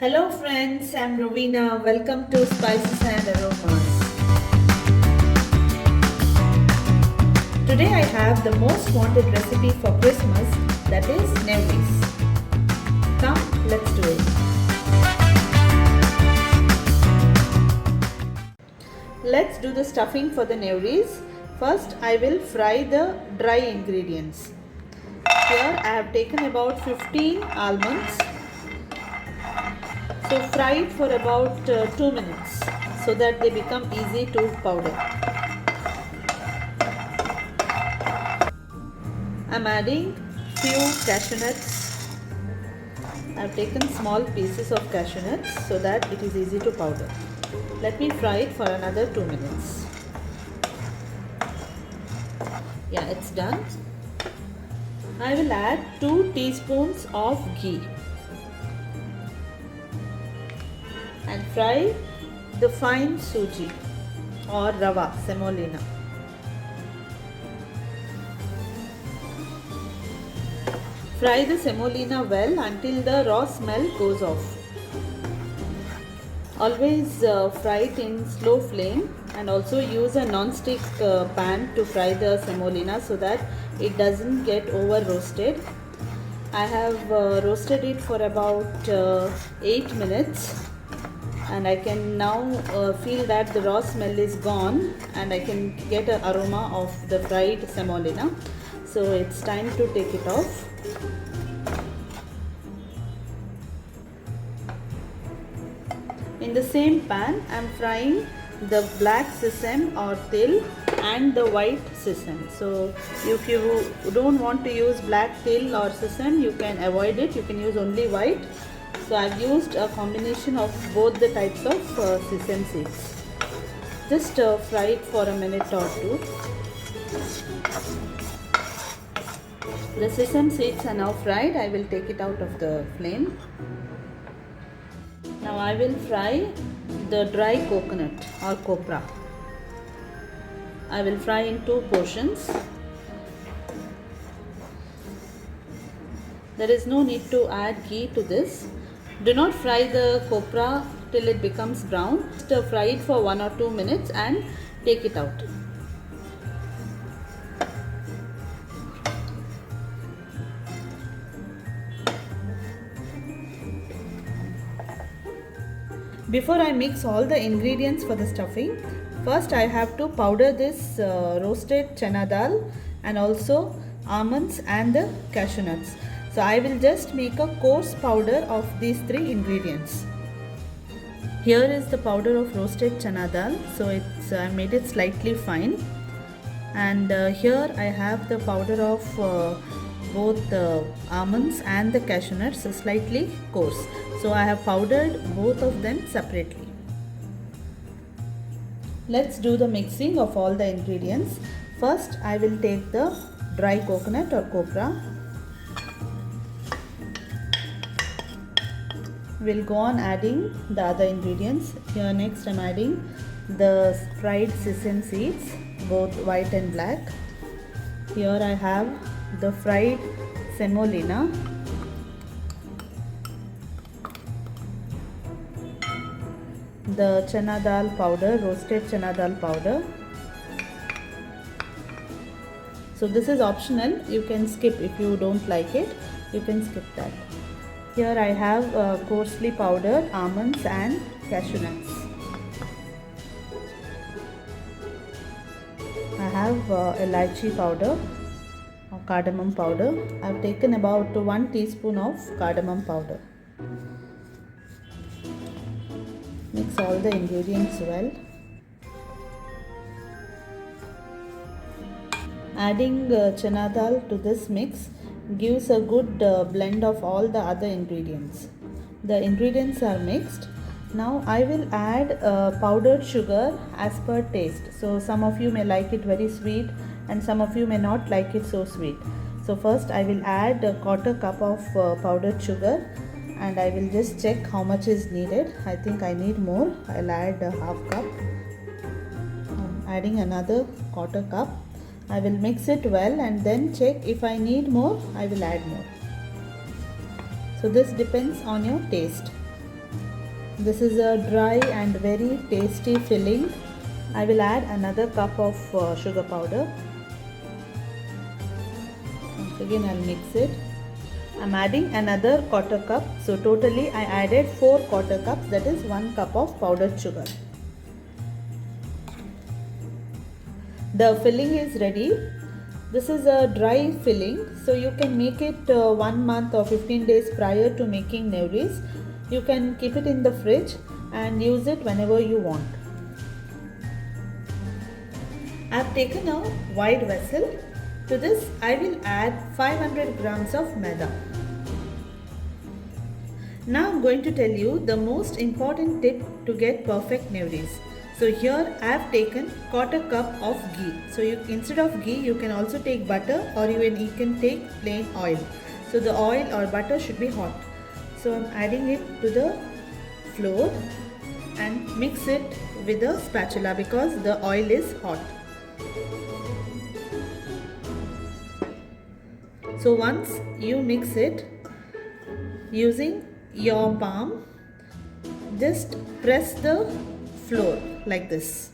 Hello friends, I'm Rovina. Welcome to Spices and Aromas. Today I have the most wanted recipe for Christmas, that is Nevrys. Come, let's do it. Let's do the stuffing for the Nevrys. First I will fry the dry ingredients. Here I have taken about 15 almonds. So fry it for about 2 minutes so that they become easy to powder. I'm adding few cashew nuts. I've taken small pieces of cashew nuts so that it is easy to powder. Let me fry it for another 2 minutes. Yeah, it's done. I will add 2 teaspoons of ghee and fry the fine suji or rava semolina. Fry the semolina well until the raw smell goes off. Always fry it in slow flame and also use a non-stick pan to fry the semolina so that it doesn't get over roasted. I have roasted it for about 8 minutes. And I can now feel that the raw smell is gone and I can get an aroma of the fried semolina. So it's time to take it off. In the same pan, I am frying the black sesame or til and the white sesame. So if you don't want to use black til or sesame, you can avoid it. You can use only white. So I've used a combination of both the types of sesame seeds. Just fry it for a minute or two. The sesame seeds are now fried. I will take it out of the flame. Now I will fry the dry coconut or copra. I will fry in 2 portions. There is no need to add ghee to this. Do not fry the copra till it becomes brown. Just fry it for 1 or 2 minutes and take it out. Before I mix all the ingredients for the stuffing, first I have to powder this roasted chana dal and also almonds and the cashew nuts. So I will just make a coarse powder of these 3 ingredients. Here is the powder of roasted chana dal. So I made it slightly fine. And here I have the powder of both the almonds and the cashew nuts, slightly coarse. So I have powdered both of them separately. Let's do the mixing of all the ingredients. First I will take the dry coconut or copra. We'll go on adding the other ingredients. Here next I'm adding the fried sesame seeds, both white and black. Here I have the fried semolina. The chana dal powder, roasted chana dal powder. So this is optional. You can skip if you don't like it. You can skip that. Here I have coarsely powdered almonds and cashew nuts. I have elaichi powder or cardamom powder. I have taken about 1 teaspoon of cardamom powder. Mix all the ingredients well. Adding chana dal to this mix gives a good blend of all the other ingredients. The ingredients are mixed. Now I will add powdered sugar as per taste. So some of you may like it very sweet and some of you may not like it so sweet. So first I will add a 1/4 cup of powdered sugar and I will just check how much is needed. I think I need more. I'll add a 1/2 cup. I'm adding another 1/4 cup. I will mix it well and then check if I need more, I will add more. So this depends on your taste. This is a dry and very tasty filling. I will add another cup of sugar powder. Once again I'll mix it. I'm adding another quarter cup. So totally I added 4 quarter cups, that is 1 cup of powdered sugar. The filling is ready. This is a dry filling, so you can make it 1 month or 15 days prior to making Nevries. You can keep it in the fridge and use it whenever you want. I have taken a wide vessel. To this I will add 500 grams of maida. Now I am going to tell you the most important tip to get perfect Nevries. So here I have taken quarter cup of ghee. So instead of ghee you can also take butter, or you can take plain oil. So the oil or butter should be hot. So I am adding it to the flour and mix it with a spatula because the oil is hot. So once you mix it using your palm, just press the flour like this.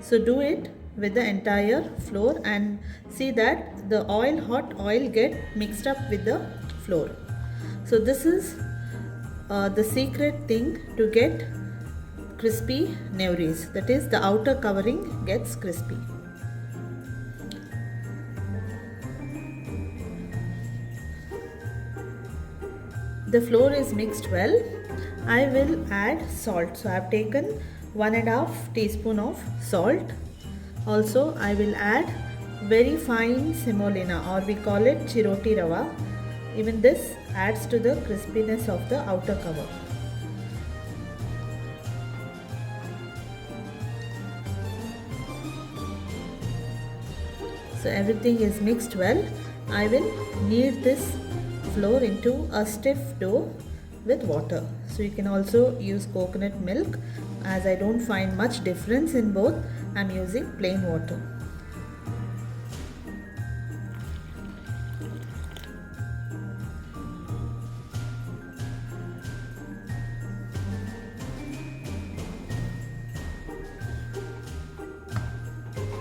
So do it with the entire flour and see that the hot oil get mixed up with the flour. So this is the secret thing to get crispy Nevries, that is the outer covering gets crispy. The flour is mixed well. I will add salt. So I have taken 1.5 teaspoon of salt. Also I will add very fine semolina, or we call it chiroti rava. Even this adds to the crispiness of the outer cover. So everything is mixed well. I will knead this flour into a stiff dough with water. So you can also use coconut milk. As I don't find much difference in both, I am using plain water.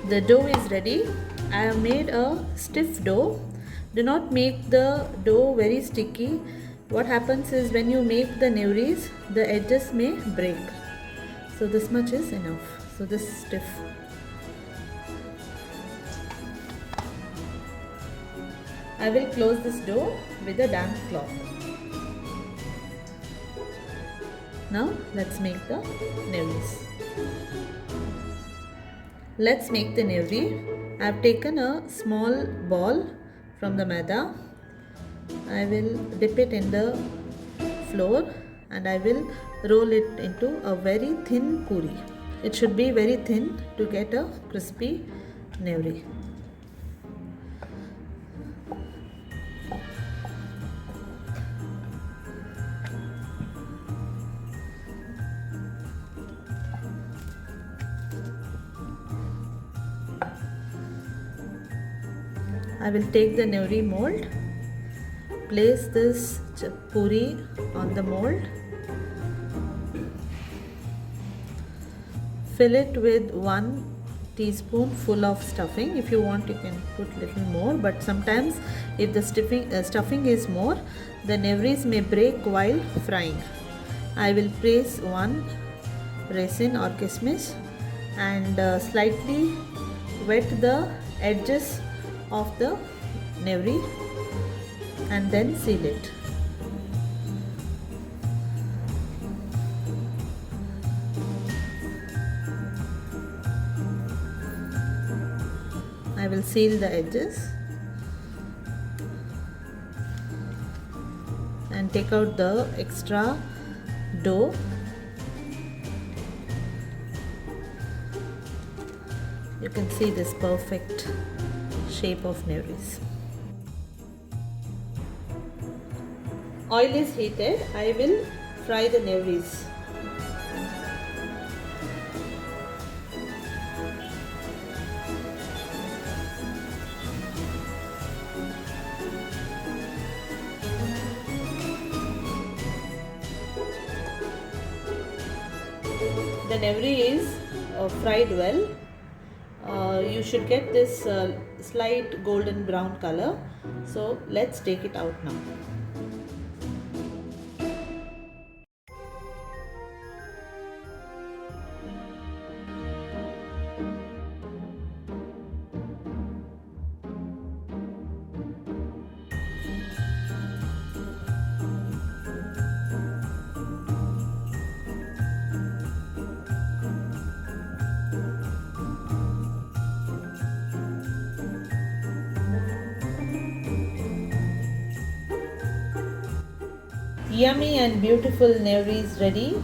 The dough is ready. I have made a stiff dough. Do not make the dough very sticky. What happens is when you make the Nevries, the edges may break. So this much is enough. So this is stiff. I will close this dough with a damp cloth. Now let's make the Nevries. Let's make the Nevry. I have taken a small ball from the maida. I will dip it in the flour and I will roll it into a very thin puri. It should be very thin to get a crispy Nevry. I will take the Nevry mold, place this puri on the mold, fill it with 1 teaspoon full of stuffing. If you want, you can put little more, but sometimes if the stuffing is more, the Nevries may break while frying. I will place 1 raisin or kismis and slightly wet the edges of the Nevry and then seal it. I will seal the edges and take out the extra dough. You can see this perfect shape of Nevries. Oil is heated. I will fry the Nevries. the Nevryo is fried well, you should get this slight golden brown color. So let's take it out now. Yummy and beautiful Nevryo is ready.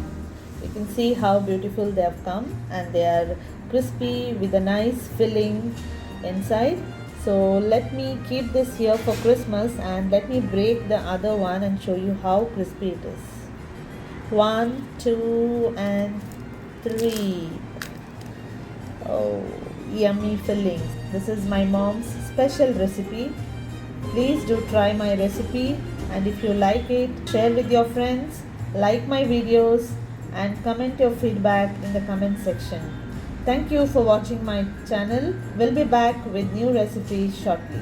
You can see how beautiful they have come, and they are crispy with a nice filling inside. So let me keep this here for Christmas, and let me break the other one and show you how crispy it is. 1, 2 and 3. Oh, yummy fillings. This is my mom's special recipe. Please do try my recipe, and if you like it, share with your friends, like my videos, and comment your feedback in the comment section. Thank you for watching my channel. We'll be back with new recipes shortly.